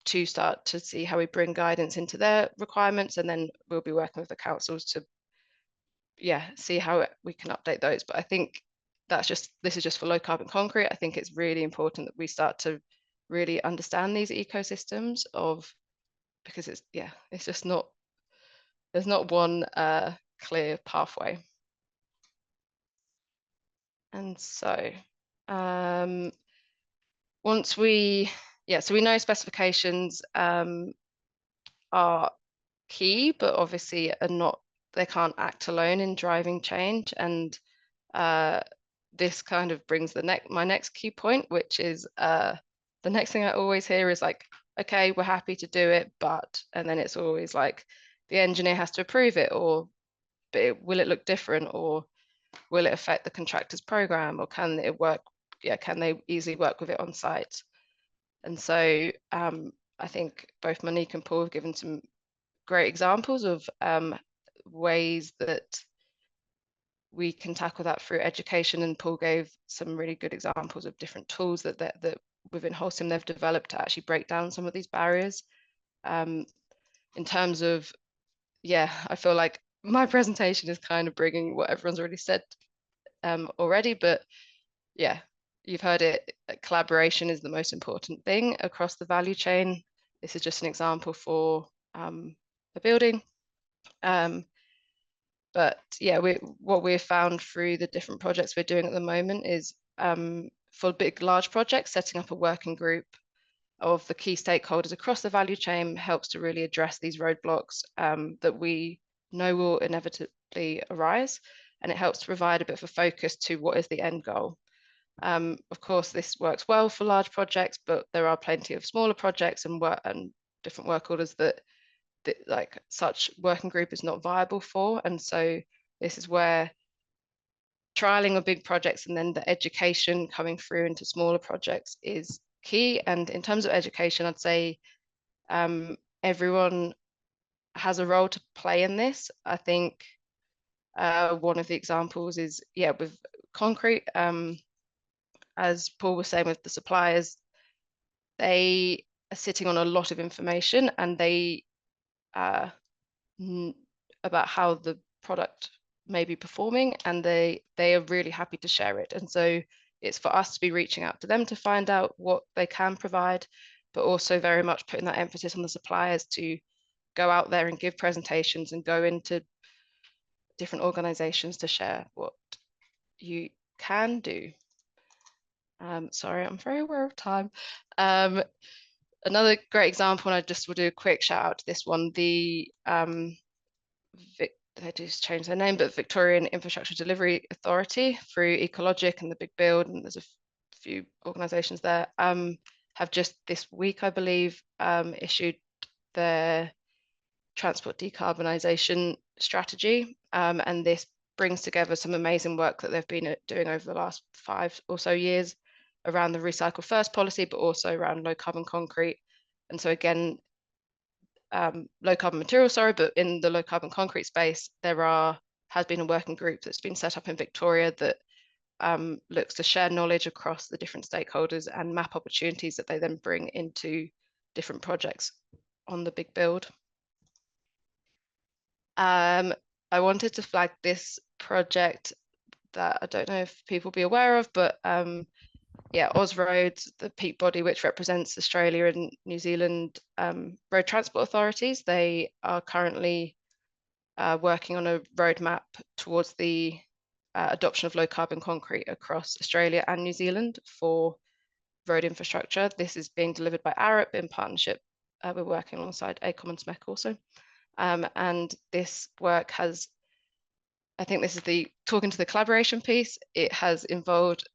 E: to start to see how we bring guidance into their requirements, and then we'll be working with the councils to see how we can update those. But I think this is just for low carbon concrete. I think it's really important that we start to really understand these ecosystems because it's just not, there's not one clear pathway. And so once we know specifications are key, but obviously they can't act alone in driving change. And this kind of brings my next key point, which is the next thing I always hear is like, okay, we're happy to do it, and then it's always like the engineer has to approve it, or will it look different, or will it affect the contractor's program, or can it work? Can they easily work with it on site? And so I think both Monique and Paul have given some great examples of ways that we can tackle that through education, and Paul gave some really good examples of different tools that within Holcim they've developed to actually break down some of these barriers. In terms of, I feel like my presentation is kind of bringing what everyone's already said already, but yeah, you've heard it. Collaboration is the most important thing across the value chain. This is just an example for a building. But yeah, what we've found through the different projects we're doing at the moment is for big, large projects, setting up a working group of the key stakeholders across the value chain helps to really address these roadblocks that we know will inevitably arise. And it helps to provide a bit of a focus to what is the end goal. Of course, this works well for large projects, but there are plenty of smaller projects and different work orders that like such working group is not viable for. And so this is where trialing of big projects and then the education coming through into smaller projects is key. And in terms of education, I'd say everyone has a role to play in this. I think one of the examples is, yeah, with concrete, as Paul was saying with the suppliers, they are sitting on a lot of information and they about how the product may be performing, and they are really happy to share it. And so it's for us to be reaching out to them to find out what they can provide, but also very much putting that emphasis on the suppliers to go out there and give presentations and go into different organizations to share what you can do. Sorry, I'm very aware of time. Another great example, and I just will do a quick shout out to this one, the they just changed their name, but Victorian Infrastructure Delivery Authority through Ecologic and the Big Build, and there's a few organisations there, have just this week, I believe, issued their transport decarbonisation strategy, and this brings together some amazing work that they've been doing over the last 5 or so years around the recycle first policy, but also around low carbon concrete. And so again, low carbon material, sorry, but in the low carbon concrete space, there has been a working group that's been set up in Victoria that looks to share knowledge across the different stakeholders and map opportunities that they then bring into different projects on the big build. I wanted to flag this project that I don't know if people will be aware of, but yeah, Ausroads, the peak body which represents Australia and New Zealand road transport authorities, they are currently working on a roadmap towards the adoption of low carbon concrete across Australia and New Zealand for road infrastructure. This is being delivered by ARUP in partnership. We're working alongside ACOM and SMEC also. And this work has, I think this is talking to the collaboration piece, it has involved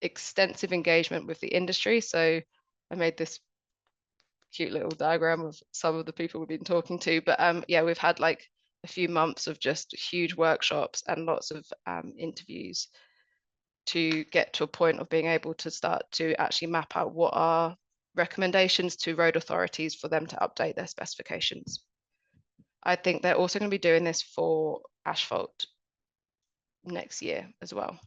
E: extensive engagement with the industry. So I made this cute little diagram of some of the people we've been talking to, but yeah, we've had like a few months of just huge workshops and lots of interviews to get to a point of being able to start to actually map out what are recommendations to road authorities for them to update their specifications. I think they're also going to be doing this for asphalt next year as well.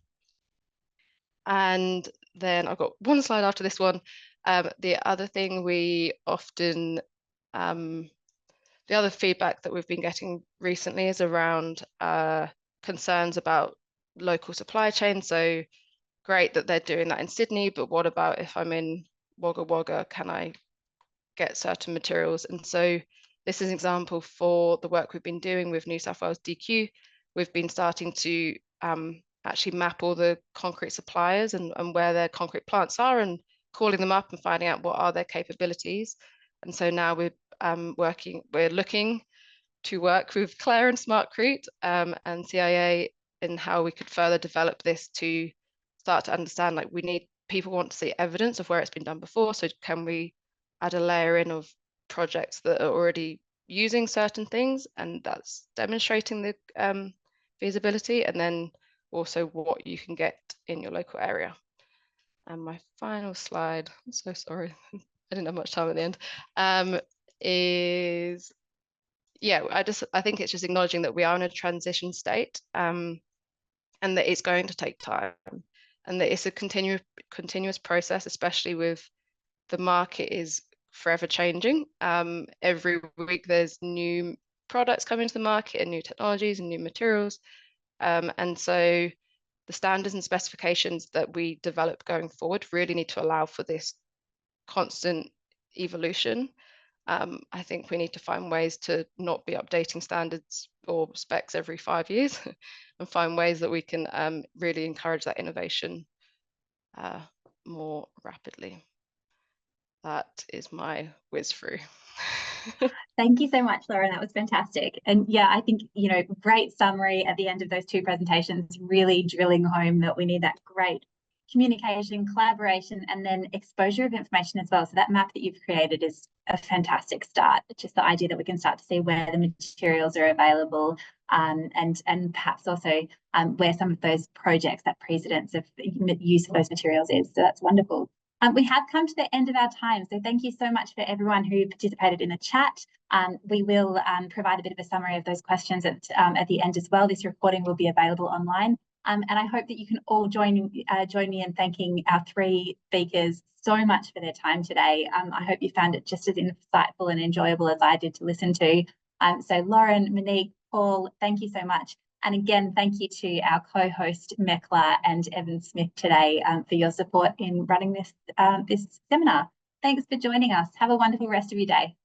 E: And then I've got one slide after this one. The other thing we often, the other feedback that we've been getting recently is around concerns about local supply chain. So great that they're doing that in Sydney, but what about if I'm in Wagga Wagga, can I get certain materials? And so this is an example for the work we've been doing with New South Wales DQ. We've been starting to actually map all the concrete suppliers and where their concrete plants are and calling them up and finding out what are their capabilities. And so now we're looking to work with Claire and Smartcrete and CIA in how we could further develop this to start to understand, like, people want to see evidence of where it's been done before. So can we add a layer in of projects that are already using certain things, and that's demonstrating the feasibility, and then also what you can get in your local area. And my final slide, I'm so sorry, I didn't have much time at the end, is, yeah, I think it's just acknowledging that we are in a transition state, and that it's going to take time, and that it's a continuous process, especially with the market is forever changing. Every week there's new products coming to the market and new technologies and new materials. And so the standards and specifications that we develop going forward really need to allow for this constant evolution. I think we need to find ways to not be updating standards or specs every 5 years and find ways that we can really encourage that innovation more rapidly. That is my whiz through.
A: Thank you so much, Lauren. That was fantastic. And yeah, I think, you know, great summary at the end of those two presentations, really drilling home that we need that great communication, collaboration, and then exposure of information as well. So that map that you've created is a fantastic start. It's just the idea that we can start to see where the materials are available, and perhaps also where some of those projects, that precedence of use of those materials is. So that's wonderful. We have come to the end of our time, so thank you so much for everyone who participated in the chat. We will provide a bit of a summary of those questions at the end as well. This recording will be available online. And I hope that you can all join me in thanking our three speakers so much for their time today. I hope you found it just as insightful and enjoyable as I did to listen to. So Lauren, Monique, Paul, thank you so much. And again, thank you to our co-host Mekla and Evan Smith today for your support in running this seminar. Thanks for joining us. Have a wonderful rest of your day.